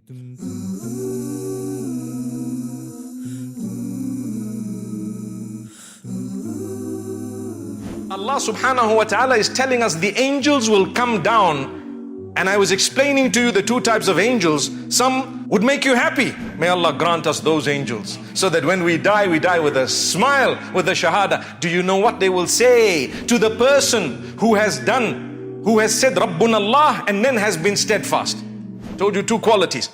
Allah subhanahu wa ta'ala is telling us the angels will come down. And I was explaining to you the two types of angels. Some would make you happy. May Allah grant us those angels, so that when we die with a smile, with a shahada. Do you know what they will say to the person who has said Rabbuna Allah and then has been steadfast? Told you two qualities.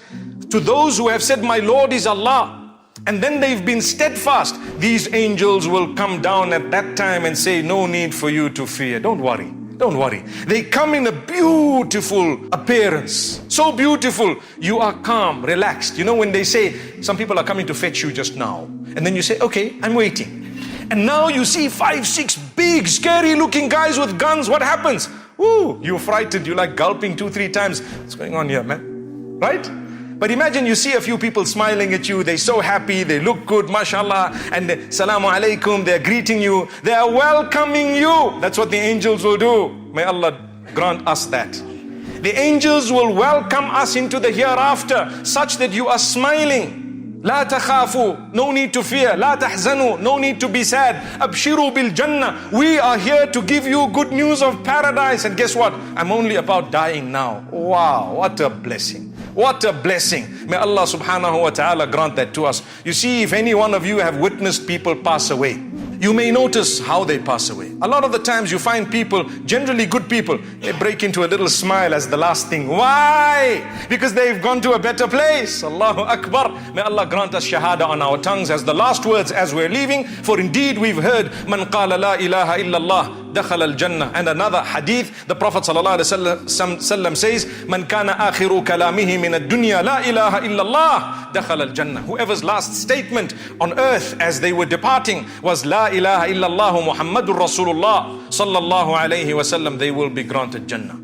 To those who have said my Lord is Allah, and then they've been steadfast, these angels will come down at that time and say, no need for you to fear. Don't worry. Don't worry. They come in a beautiful appearance. So beautiful. You are calm, relaxed. You know when they say, some people are coming to fetch you just now. And then you say, okay, I'm waiting. And now you see 5, 6 big, scary looking guys with guns. What happens? Woo, you're frightened. You're like gulping 2, 3 times. What's going on here, man? Right? But imagine you see a few people smiling at you. They're so happy. They look good, mashallah. And Assalamu Alaikum. They're greeting you. They are welcoming you. That's what the angels will do. May Allah grant us that. The angels will welcome us into the hereafter, such that you are smiling. لا تخافوا, no need to fear. لا تحزنوا, no need to be sad. أبشروا بالجنة, we are here to give you good news of paradise. And guess what? I'm only about dying now. Wow, what a blessing. What a blessing. May Allah subhanahu wa ta'ala grant that to us. You see, if any one of you have witnessed people pass away, you may notice how they pass away. A lot of the times you find people, generally good people, they break into a little smile as the last thing. Why? Because they've gone to a better place. Allahu Akbar. May Allah grant us shahada on our tongues as the last words as we're leaving. For indeed we've heard, Man qala la ilaha illallah dakhala al-jannah. And another hadith, the Prophet ﷺ says, Man kana akhiru kalamihi min ad-dunya la ilaha illallah dakhala al-jannah. Whoever's last statement on earth as they were departing was la ilaha illallah Muhammadur Rasulullah sallallahu alayhi wa sallam, they will be granted Jannah.